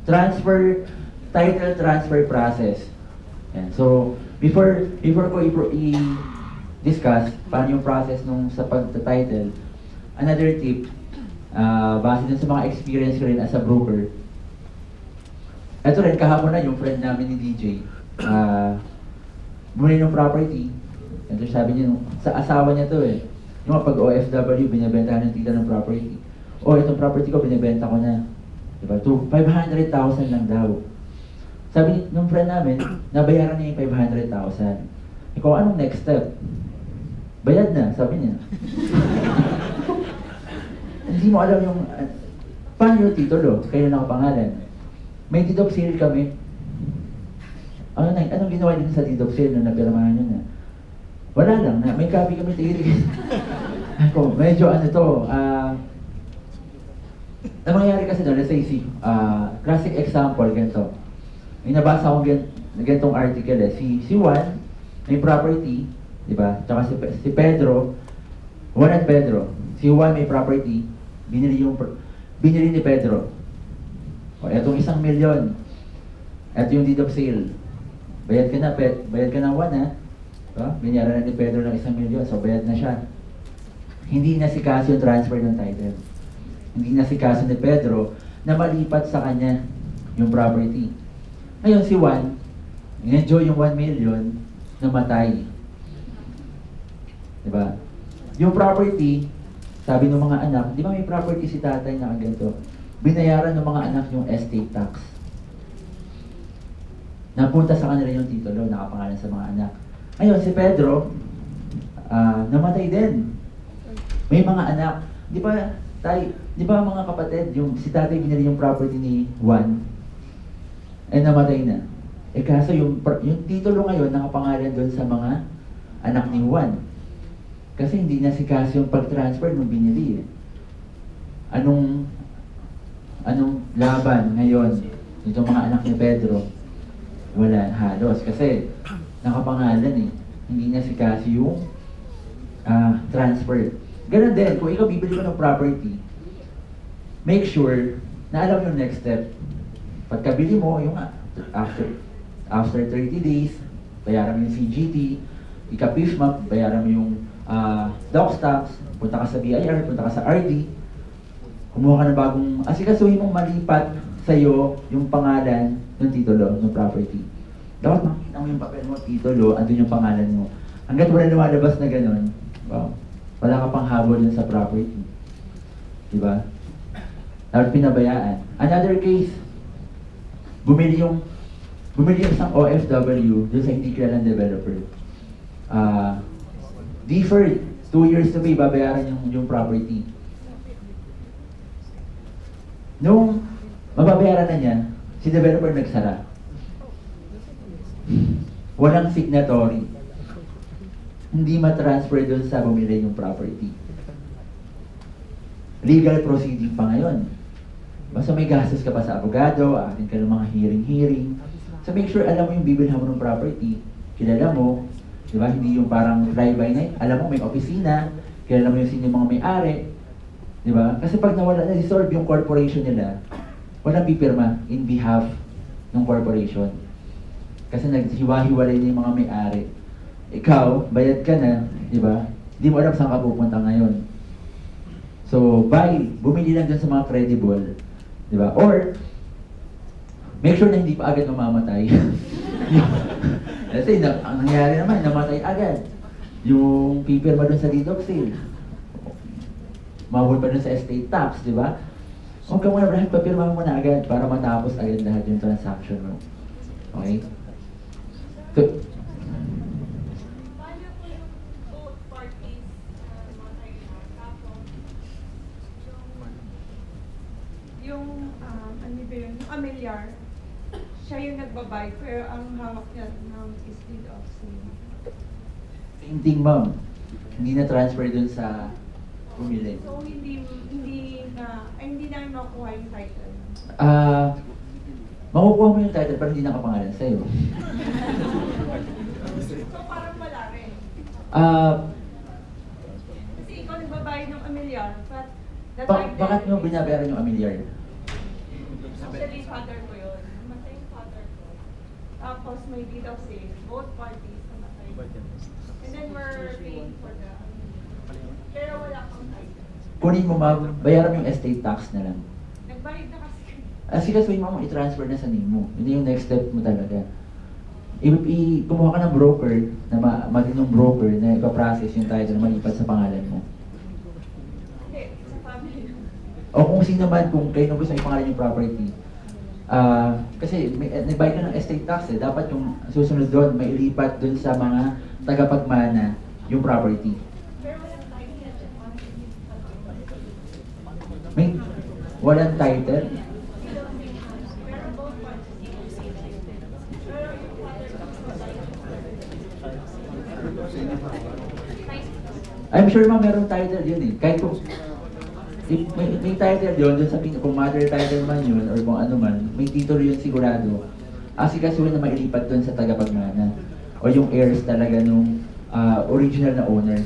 Title transfer process. Yan. So, before ko i-discuss paano yung process nung sa pag-title, another tip, base dun sa mga experience ko rin as a broker. Ito rin, kahapon na yung friend namin ni DJ, bumili ng property. Ito sabi niya, sa asawa niya to eh. Yung pag OFW, binibentahan ng tita ng property. Itong property ko, binibenta ko na. Diba? 500,000 lang daw. Sabi nung friend namin, nabayaran niya yung 500,000. Ikaw, anong next step? Bayad na, sabi niya. Hindi mo alam yung, paano yung titulo? Kayo nakapangalan. May deed of sale kami. Anong ginawa niyo sa deed of sale na napirmahan niyo na? Wala lang na, may copy kami tiri. Ako, medyo ang mangyayari kasi doon, let's say, classic example, ganito. May nabasa akong ganitong article eh. Si Juan, may property, di ba? Tsaka si Pedro, Juan at Pedro. Si Juan may property, binili ni Pedro. Etong 1 million. Eto yung deed of sale. Bayad ka na Juan ha. Binayaran na ni Pedro ng 1 million, so bayad na siya. Hindi na si Casio yung transfer ng title. Hindi na si Casio ni Pedro na malipat sa kanya yung property. Ngayon si Juan, enjoy yung 1 million, namatay. Diba? Yung property, sabi ng mga anak, di ba may property si tatay na ganito? Binayaran ng mga anak yung estate tax. Napunta sa kanila yung titulo, nakapangalan sa mga anak. Ngayon, si Pedro, namatay din. May mga anak. Di ba mga kapatid, si tatay binili yung property ni Juan, namatay na. Kaso yung titulo ngayon nakapangalan doon sa mga anak ni Juan. Kasi hindi na si Casio yung pag-transfer nung binili. Anong laban ngayon itong mga anak ni Pedro? Wala halos. Kasi nakapangalan eh. Hindi na si Casio yung transfer. Ganun din, kung ikaw bibili ko ng property, make sure na alam yung next step. Pagkabili mo, yung after 30 days, bayaran mo yung CGT, ika-5th month, bayaran mo yung docs tax, punta ka sa BIR, punta ka sa RD, kumuha ka ng bagong, asikasuhin mong malipat sa'yo yung pangalan ng titulo, ng property. Dapat makita mo yung papel mo, titulo, andun yung pangalan mo. Hanggat wala lumalabas na gano'n, wala ka pang habol dun sa property. Diba? Dapat pinabayaan. Another case, bumili yung isang OFW dun sa hindi kilalang developer. Deferred, 2 years to pay, babayaran yung property. Nung mababayaran na niya, si developer nagsara. Walang signatory. Hindi ma-transfer doon sa bumili yung property. Legal proceeding pa ngayon. Basta may gastos ka pa sa abogado, atin ka ng mga hearing. So make sure alam mo yung bibilhan mo ng property, kilala mo, di ba? Hindi yung parang fly-by-night, alam mo may opisina, kilala mo yung sino yung mga may-ari, di ba? Kasi pag nawala na dissolve yung corporation nila, walang pipirma in behalf ng corporation. Kasi naghiwa-hiwalay na yung mga may-ari. Ikaw, bayad ka na, di ba? Di mo alam saan ka pupunta ngayon. So, bumili lang dyan sa mga credible, di ba? Or, make sure na hindi pa agad mamamatay. Kasi ang nangyari naman, namatay agad. Yung pipirma dun sa deed of sale. Mahul pa dun sa estate tax, di ba? Huwag ka muna, Brad, papirma mo na agad para matapos agad lahat yung transaction mo. Okay? Yung Amilyar, siya yung nagbabayad, pero ang hawak niya ng is deed of sale. Same thing, ma'am. Hindi na transfer dun sa bumili. So hindi namin makuha yung title. Makukuha mo yung title pero hindi nakapangalan sa'yo. So parang wala rin. Kasi ikaw nagbabayad ng Amilyar, but Bakit mo binabayaran yung amilyar? Actually, father ko yun. Namatay yung father ko. Tapos may deed of sale. Both parties namatay. And then we're paying for the... Pero wala kang title. Kunin mo ma'am, bayaran mo yung estate tax na lang. Nagbayad na kasi. Asikasuhin mo, i-transfer na sa name mo. Yun yung next step mo talaga. Kumuha ka ng broker, na matinong broker na ipaprocess yung title na malipat sa pangalan mo. Hindi, sa family. O kung sino man, kung kayo nung gusto ipangalan yung property. Kasi nagbayad ka ng estate tax eh. Dapat yung susunod doon, may ilipat doon sa mga tagapagmana yung property. Pero walang title. May walang title. Pero both parties. Pero yung father ko I'm sure ma'am meron title yun eh. Kahit kung may title yun, dun sa kung mother title man yun or kung ano man, may titulo yun sigurado. Asikasuhin na mailipat dun sa tagapagmana o yung heirs talaga nung original na owner.